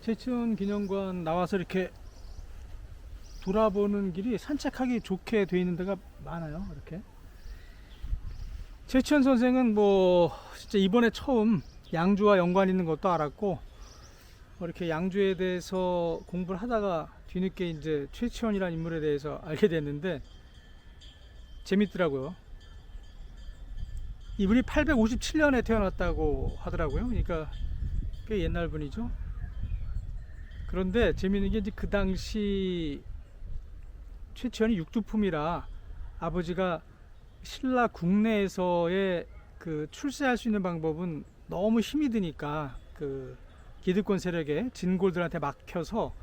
최치원 기념관 나와서 이렇게 돌아보는 길이 산책하기 좋게 되어 있는 데가 많아요. 이렇게 최치원 선생은 뭐 진짜 이번에 처음 양주와 연관 있는 것도 알았고, 이렇게 양주에 대해서 공부를 하다가 뒤늦게 이제 최치원이라는 인물에 대해서 알게 됐는데 재밌더라고요. 이분이 857년에 태어났다고 하더라고요. 그러니까 꽤 옛날 분이죠. 그런데 재밌는 게 이제 그 당시 최치원이 육두품이라 아버지가 신라 국내에서의 그 출세할 수 있는 방법은 너무 힘이 드니까 그 기득권 세력에 진골들한테 막혀서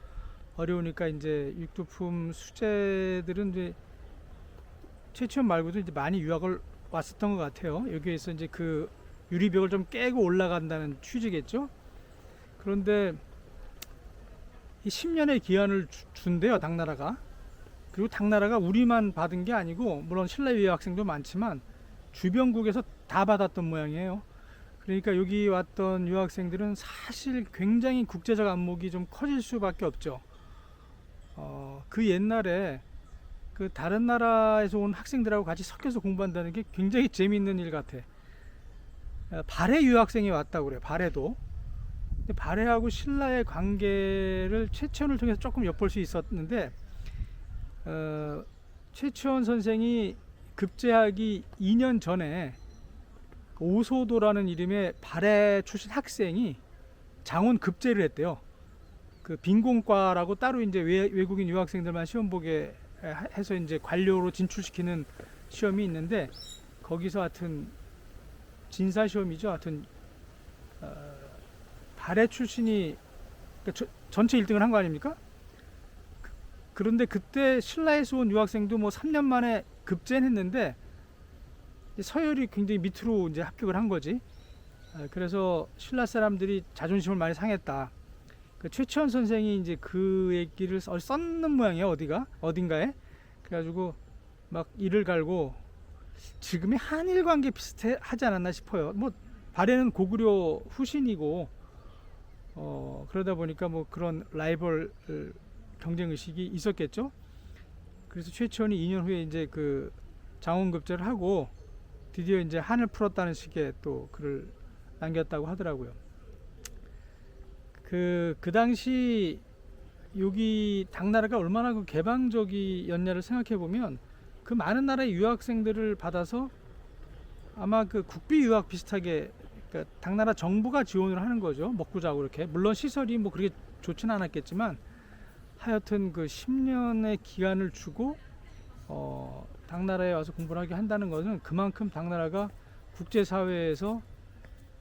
어려우니까 이제 육두품 수재들은 이제 최치원 말고도 이제 많이 유학을 왔었던 것 같아요. 여기에서 이제 그 유리벽을 좀 깨고 올라간다는 취지겠죠. 그런데 이 10년의 기한을 준대요, 당나라가. 그리고 당나라가 우리만 받은 게 아니고, 물론 신라 유학생도 많지만 주변국에서 다 받았던 모양이에요. 그러니까 여기 왔던 유학생들은 사실 굉장히 국제적 안목이 좀 커질 수밖에 없죠. 그 옛날에 그 다른 나라에서 온 학생들하고 같이 섞여서 공부한다는 게 굉장히 재미있는 일 같아. 발해 유학생이 왔다고 그래요. 발해도. 발해하고 신라의 관계를 최치원을 통해서 조금 엿볼 수 있었는데, 최치원 선생이 급제하기 2년 전에 오소도라는 이름의 발해 출신 학생이 장원 급제를 했대요. 그 빈공과라고 따로 이제 외국인 유학생들만 시험 보게 해서 이제 관료로 진출시키는 시험이 있는데, 거기서 하여튼 진사 시험이죠. 하여튼 발해 출신이 그러니까 전체 1등을 한 거 아닙니까? 그런데 그때 신라에서 온 유학생도 뭐 3년 만에 급제는 했는데 서열이 굉장히 밑으로 이제 합격을 한 거지. 그래서 신라 사람들이 자존심을 많이 상했다. 그 최치원 선생이 이제 그 얘기를 썼는 모양이에요. 어딘가에. 그래가지고 막 이를 갈고 지금의 한일 관계 비슷하지 않았나 싶어요. 뭐 발해는 고구려 후신이고, 그러다 보니까 뭐 그런 라이벌 경쟁 의식이 있었겠죠. 그래서 최치원이 2년 후에 이제 그 장원급제를 하고 드디어 이제 한을 풀었다는 식의 또 글을 남겼다고 하더라고요. 그 당시 여기 당나라가 얼마나 그 개방적이었냐를 생각해 보면, 그 많은 나라의 유학생들을 받아서 아마 그 국비 유학 비슷하게, 그러니까 당나라 정부가 지원을 하는 거죠. 먹고 자고 이렇게. 물론 시설이 뭐 그렇게 좋지는 않았겠지만 하여튼 그 10년의 기간을 주고 당나라에 와서 공부를 하게 한다는 것은 그만큼 당나라가 국제사회에서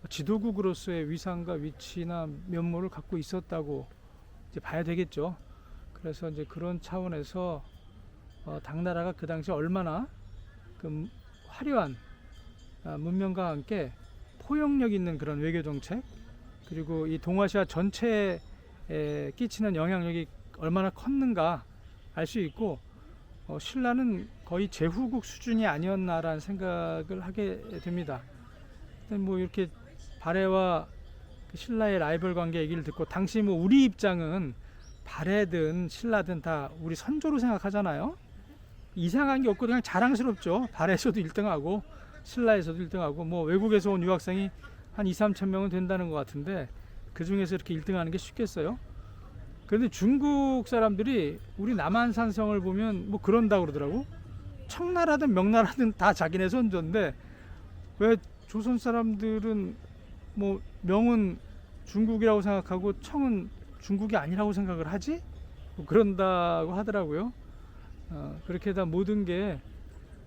지도국으로서의 위상과 위치나 면모를 갖고 있었다고 이제 봐야 되겠죠. 그래서 이제 그런 차원에서 당나라가 그 당시 얼마나 그 화려한 문명과 함께 포용력 있는 그런 외교 정책, 그리고 이 동아시아 전체에 끼치는 영향력이 얼마나 컸는가 알 수 있고, 신라는 거의 제후국 수준이 아니었나라는 생각을 하게 됩니다. 뭐 이렇게 발해와 신라의 라이벌 관계 얘기를 듣고, 당시 뭐 우리 입장은 발해든 신라든 다 우리 선조로 생각하잖아요. 이상한 게 없고 그냥 자랑스럽죠. 발해에서도 1등하고 신라에서도 1등하고, 뭐 외국에서 온 유학생이 한 2, 3천 명은 된다는 것 같은데 그 중에서 이렇게 1등하는 게 쉽겠어요? 그런데 중국 사람들이 우리 남한산성을 보면 뭐 그런다 그러더라고. 청나라든 명나라든 다 자기네 선조인데 왜 조선 사람들은 뭐 명은 중국이라고 생각하고 청은 중국이 아니라고 생각을 하지? 뭐 그런다고 하더라고요. 그렇게 다 모든 게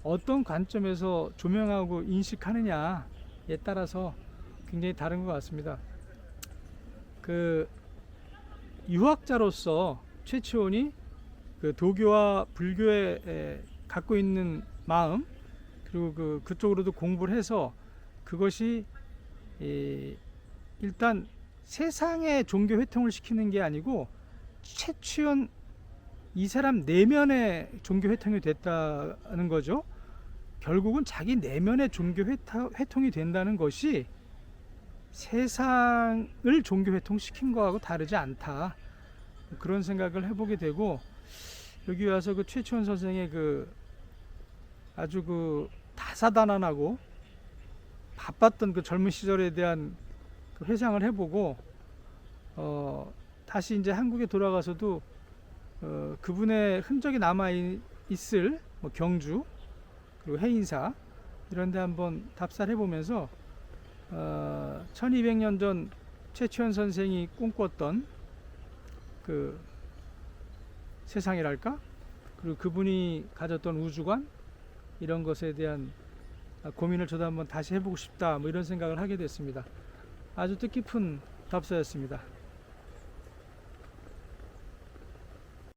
어떤 관점에서 조명하고 인식하느냐에 따라서 굉장히 다른 것 같습니다. 그 유학자로서 최치원이 그 도교와 불교에 갖고 있는 마음, 그리고 그쪽으로도 공부를 해서 그것이 일단 세상의 종교 회통을 시키는 게 아니고 최치원 이 사람 내면의 종교 회통이 됐다는 거죠. 결국은 자기 내면의 종교 회통이 된다는 것이 세상을 종교회통시킨 거하고 다르지 않다. 그런 생각을 해보게 되고, 여기 와서 그 최치원 선생의 그 아주 그 다사다난하고 바빴던 그 젊은 시절에 대한 그 회상을 해보고, 다시 이제 한국에 돌아가서도 그분의 흔적이 남아 있을 뭐 경주 그리고 해인사 이런 데 한번 답사를 해보면서 1200년 전 최치원 선생이 꿈꿨던 그 세상이랄까, 그리고 그분이 가졌던 우주관 이런 것에 대한 고민을 저도 한번 다시 해보고 싶다, 뭐 이런 생각을 하게 됐습니다. 아주 뜻깊은 답사였습니다.